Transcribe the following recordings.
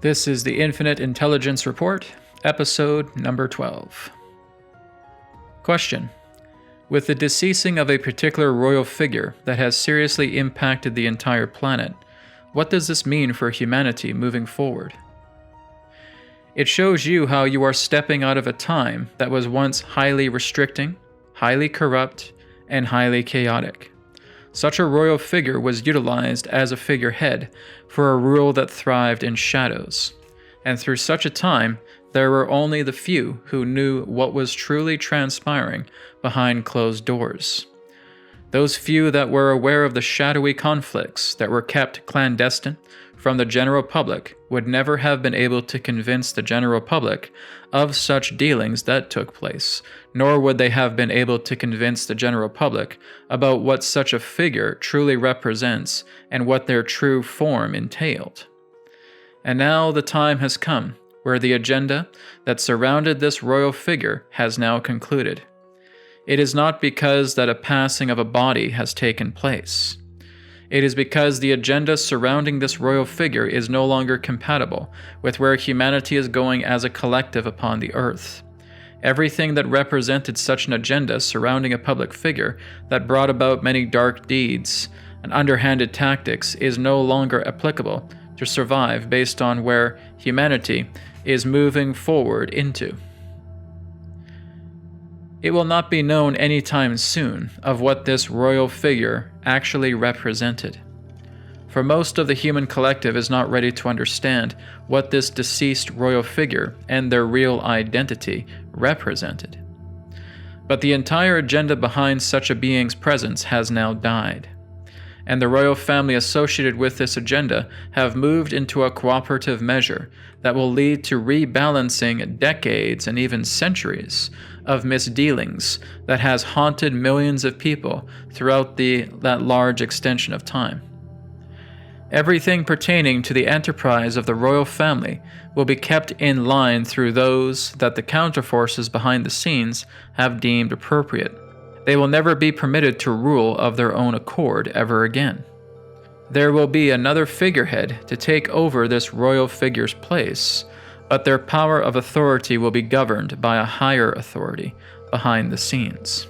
This is the Infinite Intelligence Report, episode number 12. Question: with the deceasing of a particular royal figure that has seriously impacted the entire planet, what does this mean for humanity moving forward? It shows you how you are stepping out of a time that was once highly restricting, highly corrupt, and highly chaotic. Such a royal figure was utilized as a figurehead for a rule that thrived in shadows, and through such a time, there were only the few who knew what was truly transpiring behind closed doors. Those few that were aware of the shadowy conflicts that were kept clandestine from the general public would never have been able to convince the general public of such dealings that took place, nor would they have been able to convince the general public about what such a figure truly represents and what their true form entailed. And now the time has come where the agenda that surrounded this royal figure has now concluded. It is not because that a passing of a body has taken place. It is because the agenda surrounding this royal figure is no longer compatible with where humanity is going as a collective upon the earth. Everything that represented such an agenda surrounding a public figure that brought about many dark deeds and underhanded tactics is no longer applicable to survive based on where humanity is moving forward into. It will not be known anytime soon of what this royal figure actually represented. For most of the human collective is not ready to understand what this deceased royal figure and their real identity represented. But the entire agenda behind such a being's presence has now died, and the royal family associated with this agenda have moved into a cooperative measure that will lead to rebalancing decades and even centuries of misdealings that has haunted millions of people throughout that large extension of time. Everything pertaining to the enterprise of the royal family will be kept in line through those that the counterforces behind the scenes have deemed appropriate. They will never be permitted to rule of their own accord ever again. There will be another figurehead to take over this royal figure's place, but their power of authority will be governed by a higher authority behind the scenes.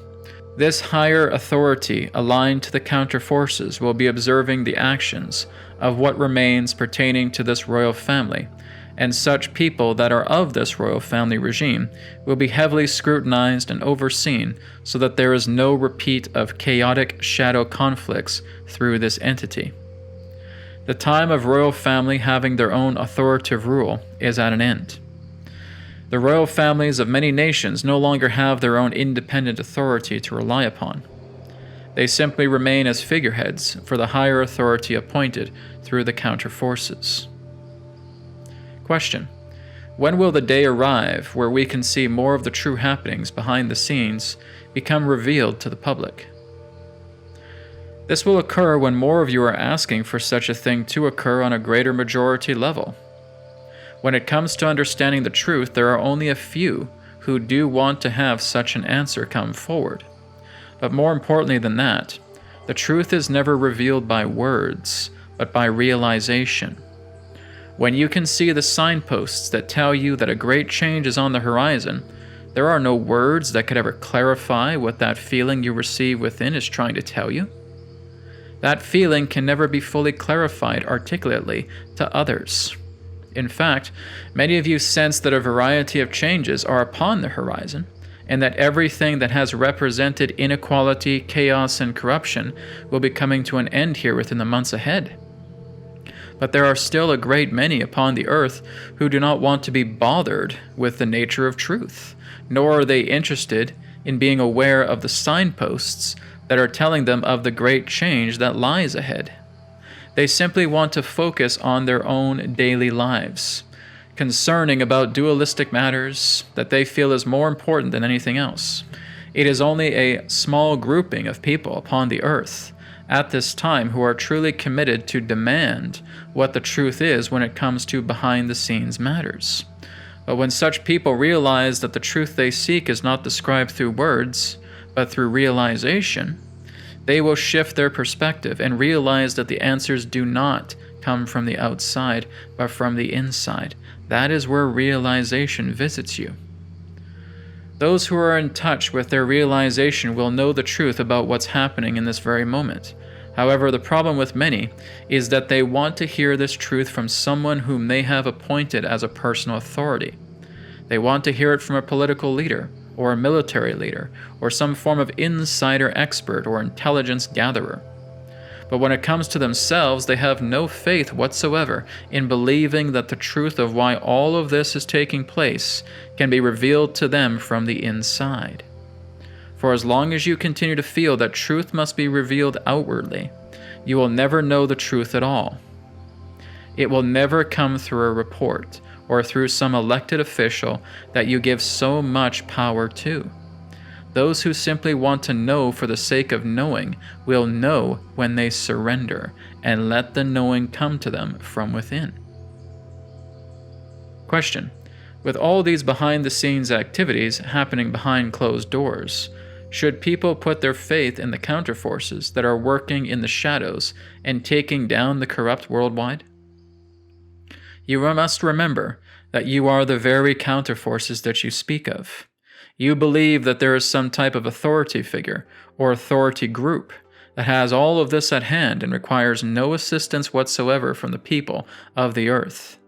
This higher authority, aligned to the counterforces, will be observing the actions of what remains pertaining to this royal family, and such people that are of this royal family regime will be heavily scrutinized and overseen so that there is no repeat of chaotic shadow conflicts through this entity. The time of royal family having their own authoritative rule is at an end. The royal families of many nations no longer have their own independent authority to rely upon. They simply remain as figureheads for the higher authority appointed through the counterforces. Question: when will the day arrive where we can see more of the true happenings behind the scenes become revealed to the public? This will occur when more of you are asking for such a thing to occur on a greater majority level. When it comes to understanding the truth, there are only a few who do want to have such an answer come forward. But more importantly than that, the truth is never revealed by words, but by realization. When you can see the signposts that tell you that a great change is on the horizon, there are no words that could ever clarify what that feeling you receive within is trying to tell you. That feeling can never be fully clarified articulately to others. In fact, many of you sense that a variety of changes are upon the horizon, and that everything that has represented inequality, chaos, and corruption will be coming to an end here within the months ahead. But there are still a great many upon the earth who do not want to be bothered with the nature of truth, nor are they interested in being aware of the signposts that are telling them of the great change that lies ahead. They simply want to focus on their own daily lives, concerning about dualistic matters that they feel is more important than anything else. It is only a small grouping of people upon the earth at this time who are truly committed to demand what the truth is when it comes to behind-the-scenes matters. But when such people realize that the truth they seek is not described through words, but through realization, they will shift their perspective and realize that the answers do not come from the outside, but from the inside. That is where realization visits you. Those who are in touch with their realization will know the truth about what's happening in this very moment. However, the problem with many is that they want to hear this truth from someone whom they have appointed as a personal authority. They want to hear it from a political leader, or a military leader, or some form of insider expert or intelligence gatherer. But when it comes to themselves, they have no faith whatsoever in believing that the truth of why all of this is taking place can be revealed to them from the inside. For as long as you continue to feel that truth must be revealed outwardly, you will never know the truth at all. It will never come through a report or through some elected official that you give so much power to. Those who simply want to know for the sake of knowing will know when they surrender and let the knowing come to them from within. Question: with all these behind-the-scenes activities happening behind closed doors, should people put their faith in the counterforces that are working in the shadows and taking down the corrupt worldwide? You must remember that you are the very counterforces that you speak of. You believe that there is some type of authority figure or authority group that has all of this at hand and requires no assistance whatsoever from the people of the earth.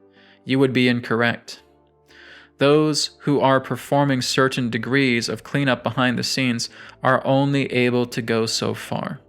You would be incorrect. Those who are performing certain degrees of cleanup behind the scenes are only able to go so far.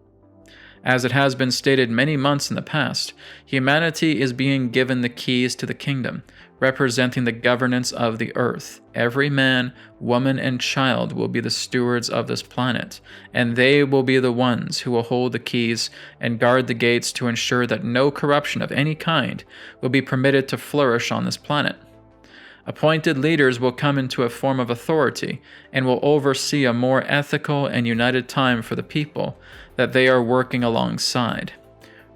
As it has been stated many months in the past, humanity is being given the keys to the kingdom, representing the governance of the earth. Every man, woman, and child will be the stewards of this planet, and they will be the ones who will hold the keys and guard the gates to ensure that no corruption of any kind will be permitted to flourish on this planet. Appointed leaders will come into a form of authority and will oversee a more ethical and united time for the people that they are working alongside,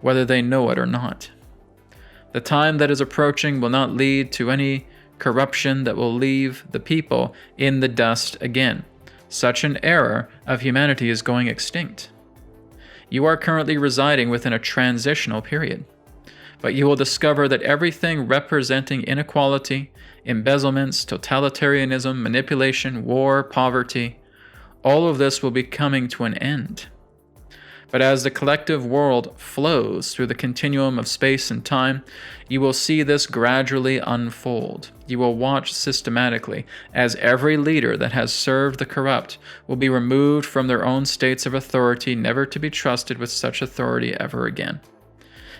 whether they know it or not. The time that is approaching will not lead to any corruption that will leave the people in the dust again. Such an era of humanity is going extinct. You are currently residing within a transitional period, but you will discover that everything representing inequality, embezzlements, totalitarianism, manipulation, war, poverty, all of this will be coming to an end. But as the collective world flows through the continuum of space and time, you will see this gradually unfold. You will watch systematically as every leader that has served the corrupt will be removed from their own states of authority, never to be trusted with such authority ever again.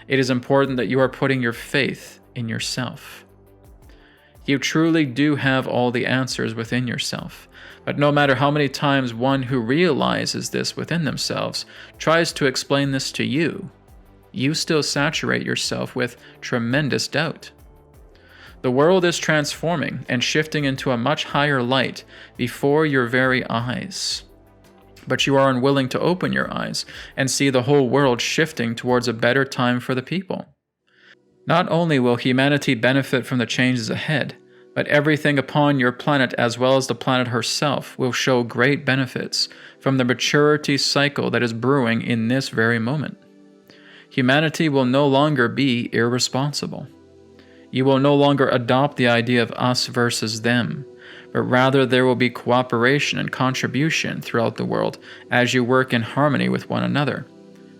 It is important that you are putting your faith in yourself. You truly do have all the answers within yourself. But no matter how many times one who realizes this within themselves tries to explain this to you, you still saturate yourself with tremendous doubt. The world is transforming and shifting into a much higher light before your very eyes. But you are unwilling to open your eyes and see the whole world shifting towards a better time for the people. Not only will humanity benefit from the changes ahead, but everything upon your planet as well as the planet herself will show great benefits from the maturity cycle that is brewing in this very moment. Humanity will no longer be irresponsible. You will no longer adopt the idea of us versus them, but rather there will be cooperation and contribution throughout the world as you work in harmony with one another.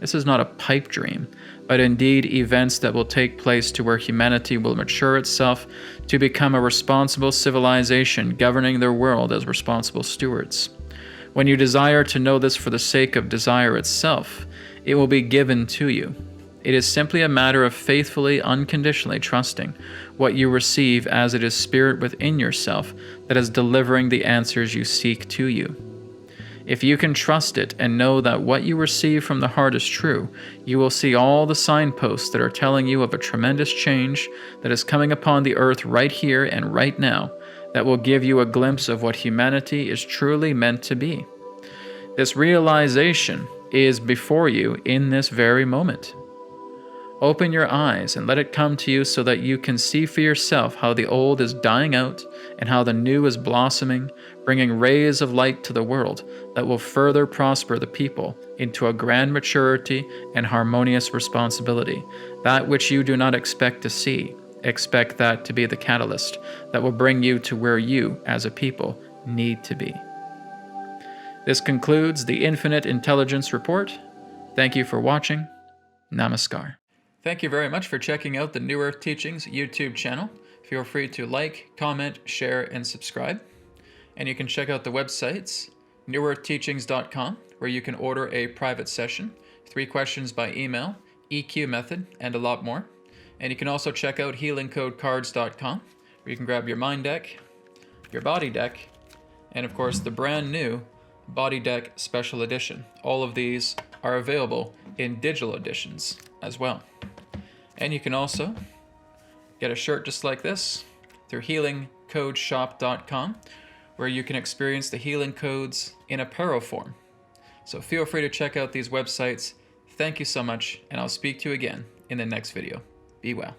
This is not a pipe dream, but indeed events that will take place to where humanity will mature itself to become a responsible civilization governing their world as responsible stewards. When you desire to know this for the sake of desire itself, it will be given to you. It is simply a matter of faithfully, unconditionally trusting what you receive as it is spirit within yourself that is delivering the answers you seek to you. If you can trust it and know that what you receive from the heart is true, you will see all the signposts that are telling you of a tremendous change that is coming upon the earth right here and right now that will give you a glimpse of what humanity is truly meant to be. This realization is before you in this very moment. Open your eyes and let it come to you so that you can see for yourself how the old is dying out and how the new is blossoming, bringing rays of light to the world that will further prosper the people into a grand maturity and harmonious responsibility. That which you do not expect to see, expect that to be the catalyst that will bring you to where you, as a people, need to be. This concludes the Infinite Intelligence Report. Thank you for watching. Namaskar. Thank you very much for checking out the New Earth Teachings YouTube channel. Feel free to like, comment, share, and subscribe. And you can check out the websites, newearthteachings.com, where you can order a private session, 3 questions by email, EQ method, and a lot more. And you can also check out healingcodecards.com, where you can grab your mind deck, your body deck, and of course the brand new Body Deck Special Edition. All of these are available in digital editions as well. And you can also get a shirt just like this through healingcodeshop.com, where you can experience the healing codes in apparel form. So feel free to check out these websites. Thank you so much, and I'll speak to you again in the next video. Be well.